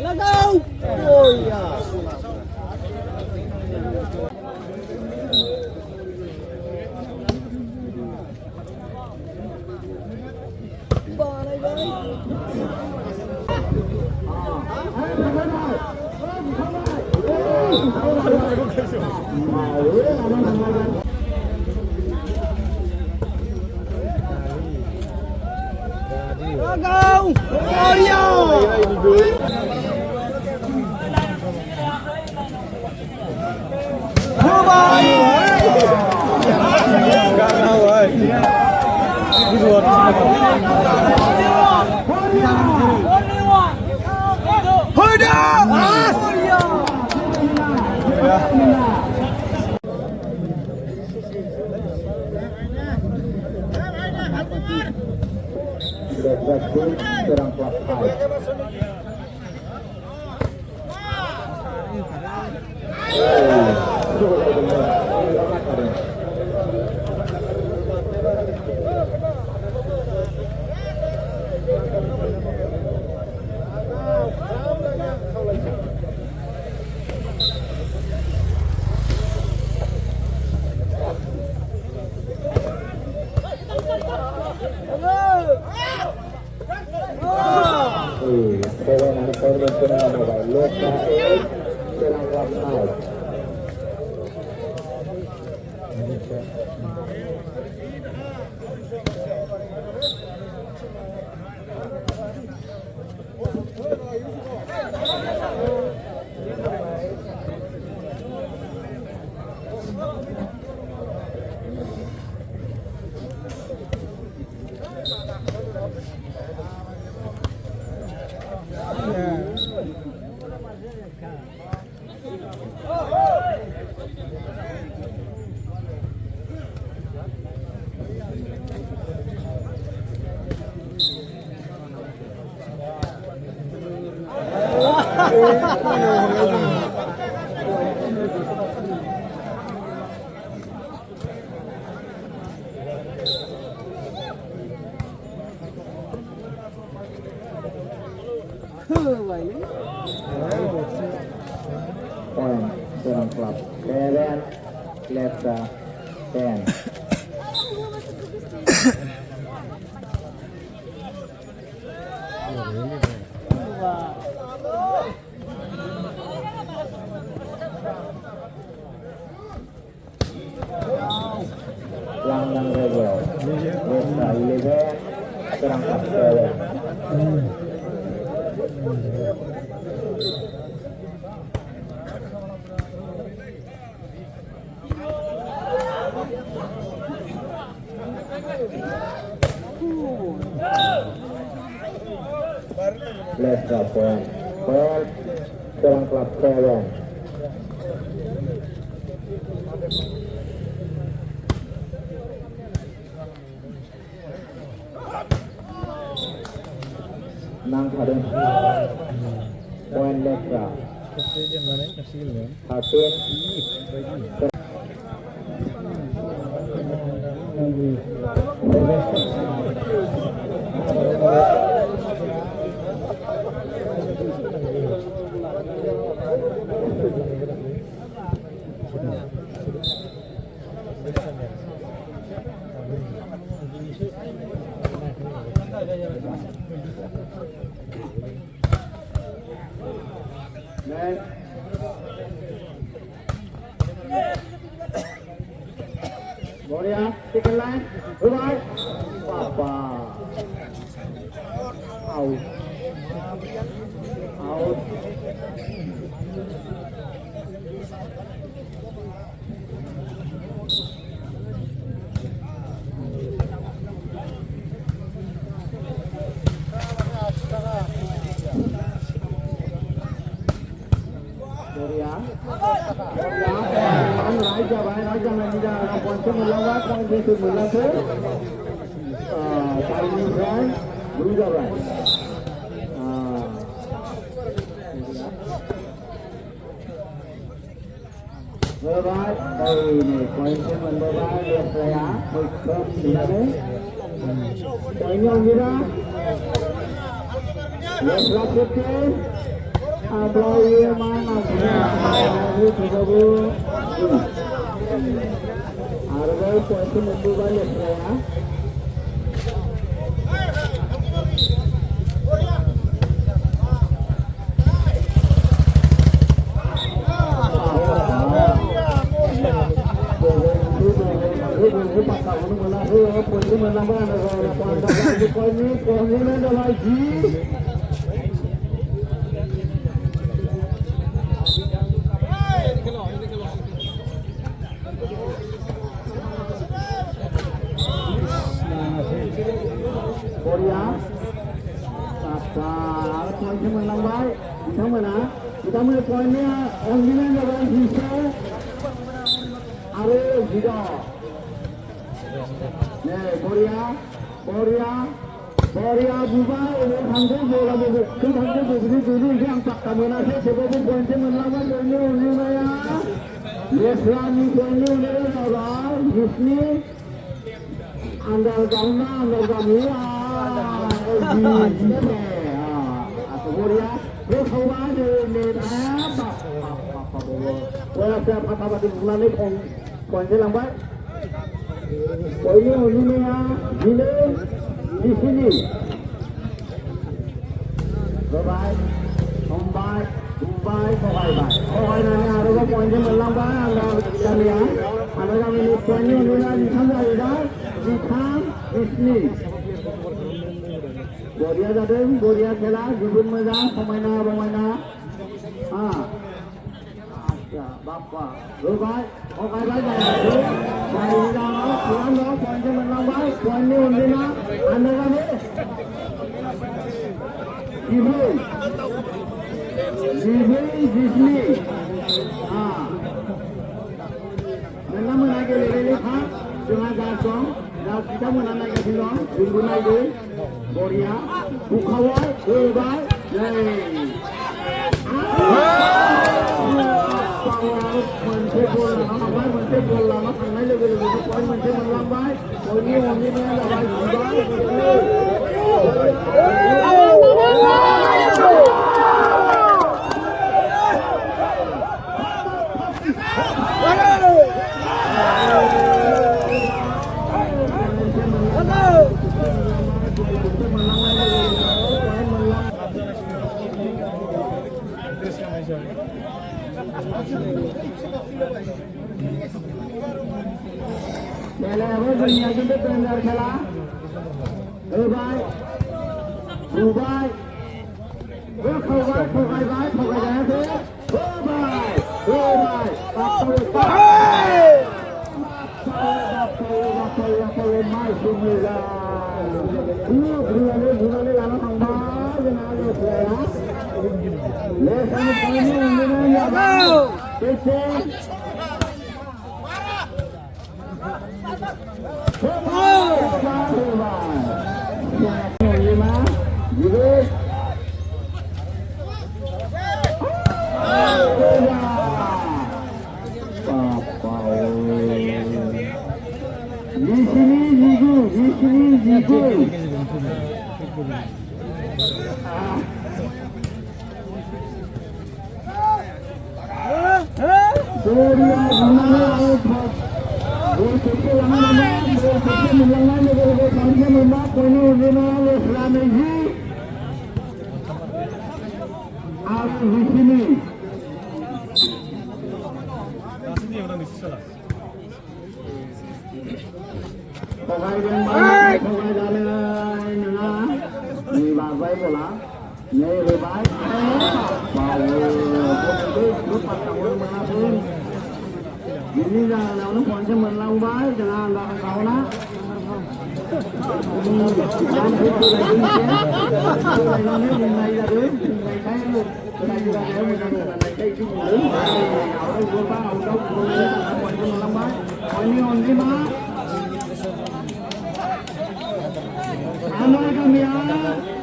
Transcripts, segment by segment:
लगाओ Go! Serang kelas Serang klub Keren Lesa Ten Langgang Rebel Lesa 11 Serang klub Keren Lesa poin Serang klub Keren Nang Haden poin Lesa Hatin Next. Gloria, second line, right, Papa, out, out. Raja Manila poin melawa poin itu melawa paling brand Blue Brand Bye đây này quay cho mình bye liệt rồi á một cơm thì là đấy quay nhau như đó liệt ra tiếp theo Abloy mana ini juga bu, harga kuasa membuat ya. Korea, apa poin menang baik, kita mana? Kita mana poinnya? Orang ini adalah bisa, ada juga. Nih Korea, Dubai, ini hampir bola itu, kita hampir begini dulu yang tak kami nasi, sebab poin menang baik ini ya. Islami poin ini adalah Disney. Andal kami atau Korea, berkau ada ni apa? Kalau siapa apa di bulan ni poin lambat, poinnya ini ya, di sini. Dubai, Dubai nanya ada poinnya melambat, anda kami ya, anda kami ni poinnya ni di sana ada. Disney Korea जादों Korea खेला जोबोद मोजां समायना आच्छा बाप्पा होबाय हगायबाय जायनि जाहोनाव सिगाङाव पइन्टजों मोनलांबाय पइन्टनि अनजिमा आन्दाजानो 10 Disney नोंना मोना गेलेनायनि थां जोंहा गासं दा बिथांमोना नायगासिनो दं जोंबो नायदों बरिया बुखावबाय होबाय मोनसे बल लाना थांबाय मोनसे बल लाना थांनाय लोगो लोगोनो पइन्ट मोनसे मोनलांबाय पइन्टनि अनजिमाया जाबाय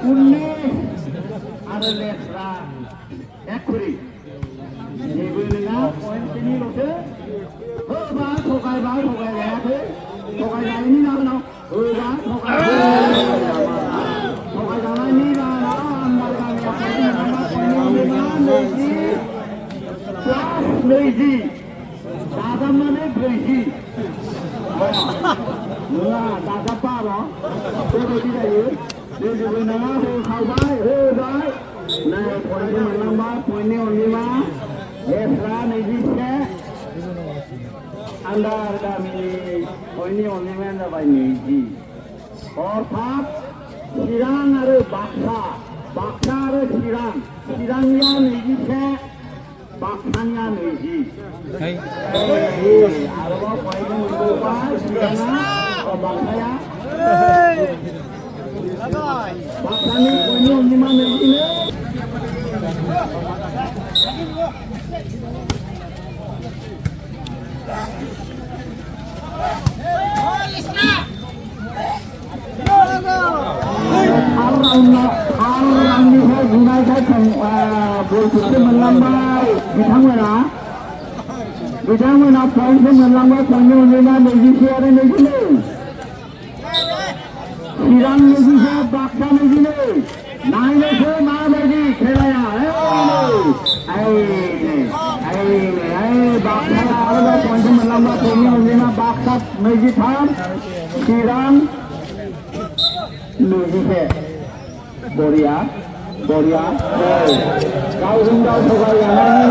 19 ada letra ekuri जेबो नङा पइन्टनिल'सो होबा थगायबाय थगायजायाखै थगायजायैनि जाहोनाव होबा थगायजानायनि जाहोनाव आन्दार गामिया पइन्टनि 20 दाजाबनानै 40 नङा दाजाबबा बेबायदि जायो जेबो नङा होखाबाय होबाय नै पइन्टखौ मोनलांबाय पइन्टनि अनजिमा लेस्रा 21 आन्दार गामिनि पइन्टनि अनजिमायानो जाबाय 20 अर्थात चिरां आरो बाक्सा आरो चिरांनिया 21 बाक्सानिया 20 आरोबाव पइन्टखौ मोनबावबाय चिराङा बाक्साया बाक्सानि पइन्टनि अनजिमा 20 आंनिफ्राय बुंनायखाय बलखौसो मोनलांबाय बिथांमोना पइन्टखौ मोनलांबाय पइन्टनि अनजिमा 20 आरो 22 चिरां 20 बाक्सा 22 नायनोसो माबायदि खेलाया बाक्साया आरोबाव पइन्टखौ मोनलांबाय पइन्टनि अनजिमा बाक्सा 23 चिरां 21 बरिया गावजों गाव थगायजानायनि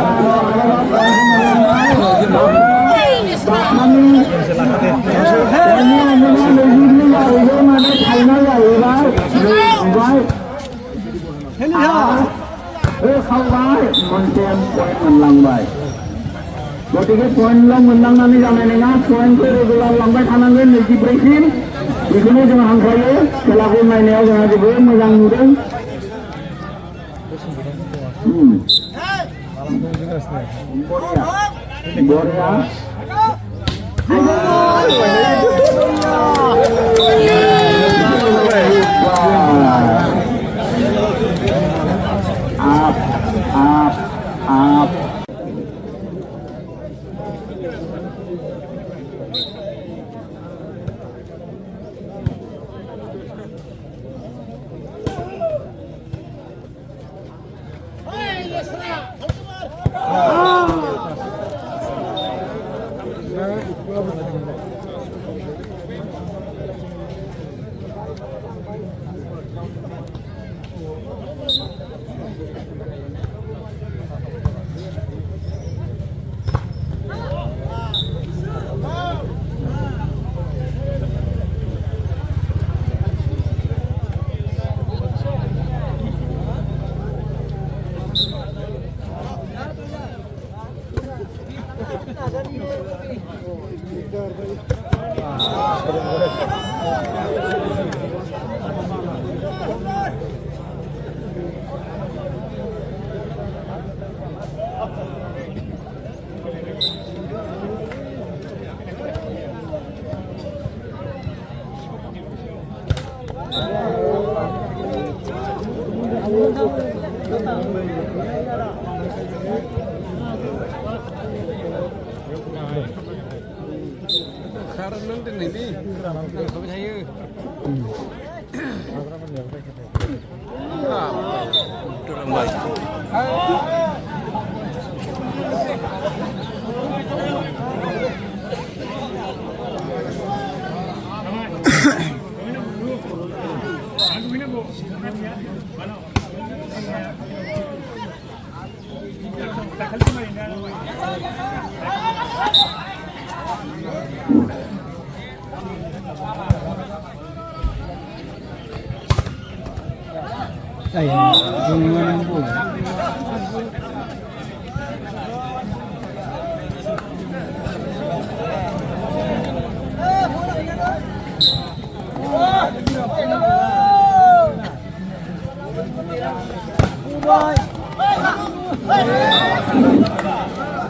आरोबाव माने खायना जाहैबाय होखावबाय मोनसे पइन्ट मोनलांबाय गतिके पइन्टल' मोनलांनानै जानाय नङा पइन्टखौ रेगुलार लांबाय थानांगोन 24सिम बेखौनो जों हांख्रायो खेलाखौ नायनायाव जोंहा जोबोद मोजां नुदों बरिया आप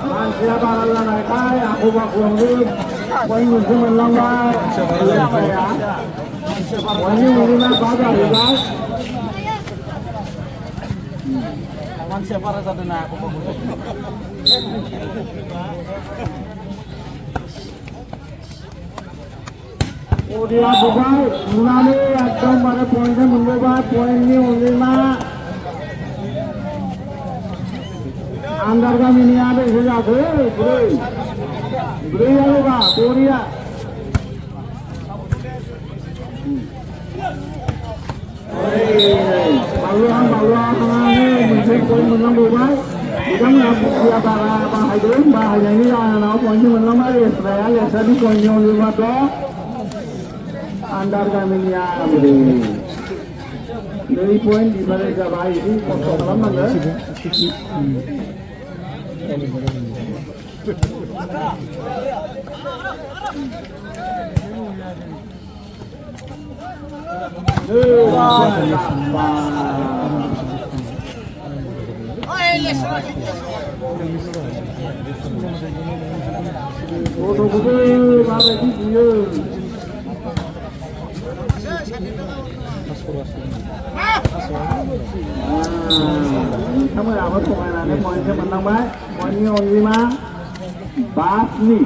Manusia barang naik aku bakul poin untuk melanggar apa ya? Poinnya minimal pada guys. Manusia para satu nak aku. Udia bukai, mulai atau pada poinnya mencoba poin ini ulima. Andar kami ni ada saja tu, beri apa, Korea. Maluan ni mungkin poin menang bukai. Kita mengambil bahaya ini lah, poinnya menang lagi. Saya tadi poinnya ulima tu. Andar kami ni ada dari poin di mana jawab ini kosong lama dah. Kamu dapat pemainannya poinnya menang baik, poinnya ulima, Basni.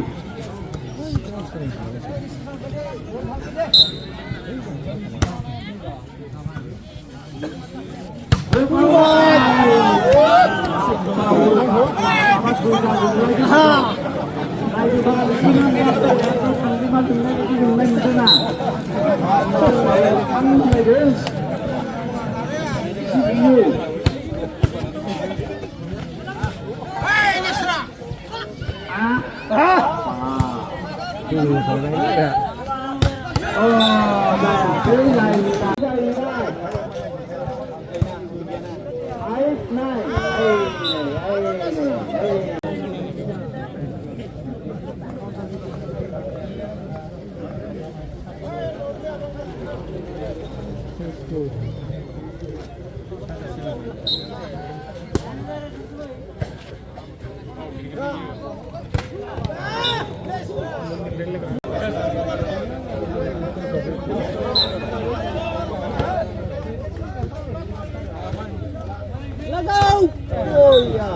Lagaw! Oh ya.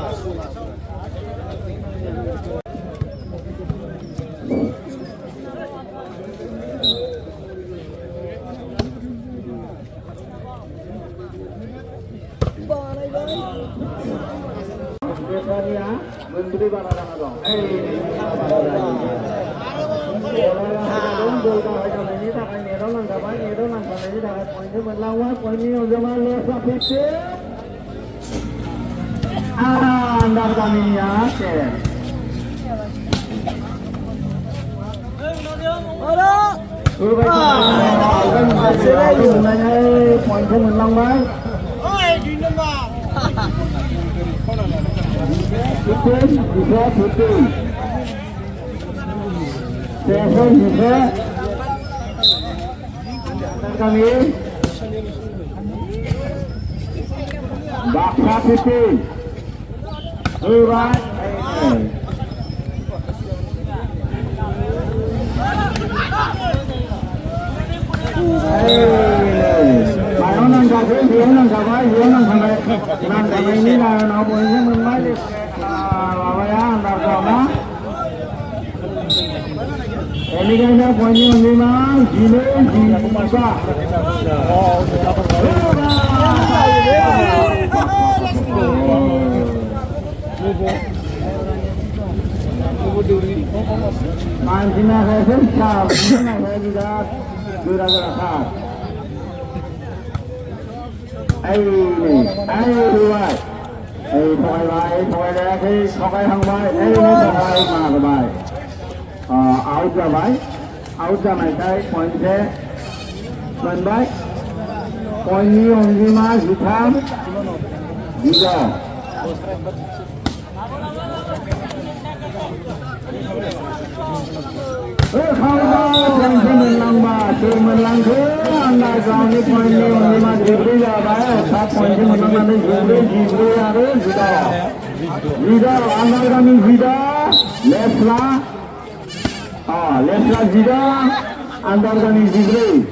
Biasanya menteri barang dong. Andar kami ya, poinnya menang baik. Putin bisa Putin. Seven bisa. Kami Baksa Putin. Alright. Ini là nó mới mình mới được vào ya đào tạo đó. Ini kan dia poinnya memang gila gila. Mancina saya siap, saya juga gura-gura. Thôi lại khi có cái thằng bay nó thôi mà cái bài áo ra mày cái point thế bên bay point nhiều gì mà gì tham gì đó không đâu chẳng cho mình làm bà từ mình làm thứ anh lại vào cái point nhiều gì mà gì bây giờ đấy các point thì mình làm được gì ra đấy gì đó anh đang mình gì đó lesla lesla gì đó anh đang mình gì đấy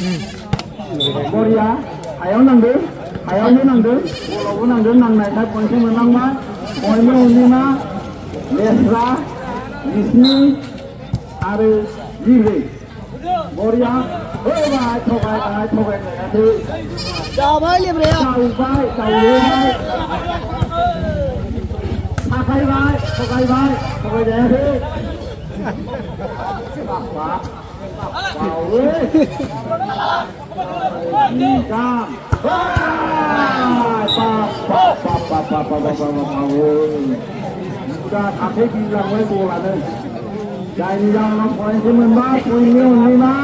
बरिया हायाव नांदों हायावनो नांदों बलावबो नांदों नांनायखाय पइन्टखौ मोनलांबाय पइन्टनि अनजिमा लेस्रा 20 आरो 2 बरिया होबाय थगायनायासै जाबाय लेब्राया जावबाय थाखायबाय थगायनायासै बावो गाम udah kakek bilang gue bolanya jadi jangan poin sementara poinnya lima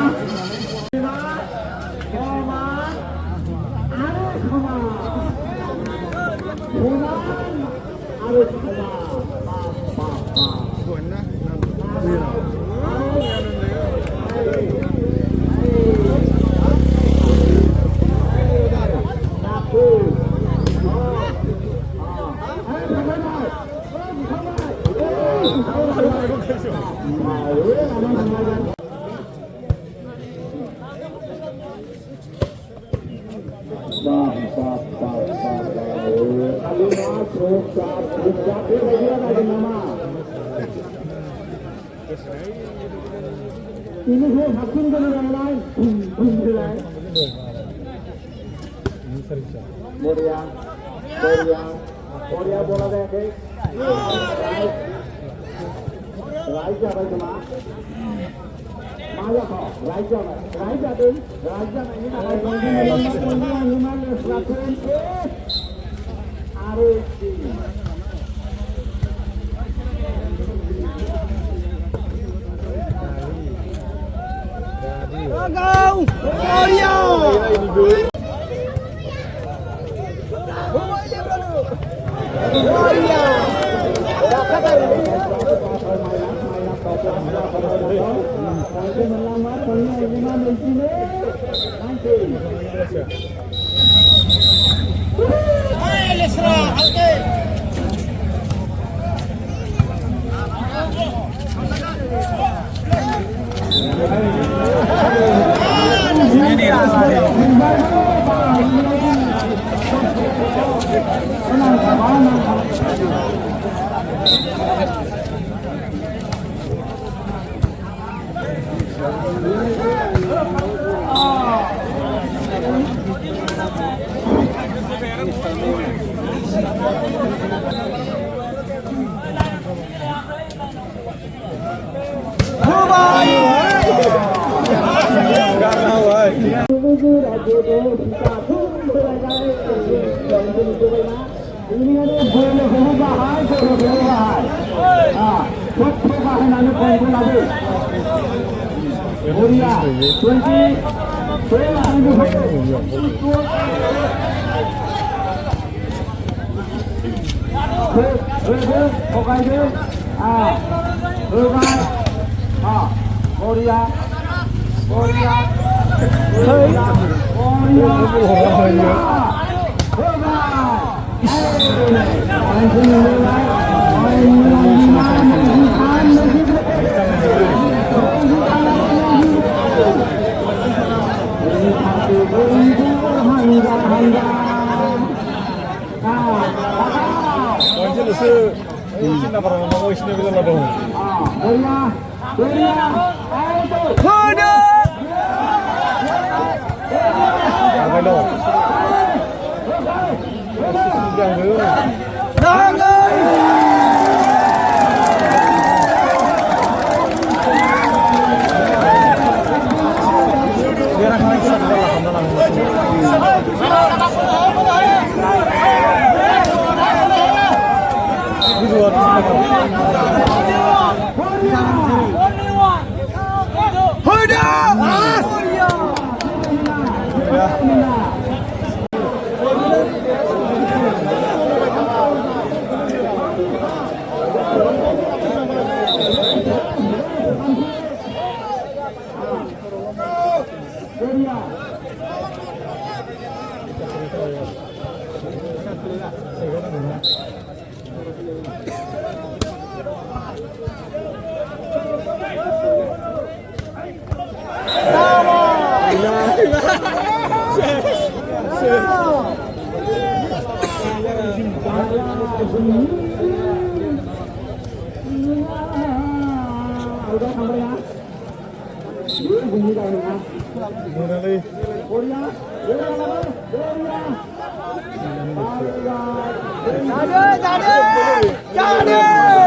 ini saya hakim dari yang lain, Korea bola deh, Raja cuma, Maya kok, Raja deh, Raja ini Gol! Korea! Korea! udah sampai ya. Ini bunyi dah ya. Muna lagi. Korea, Korea. Jadi.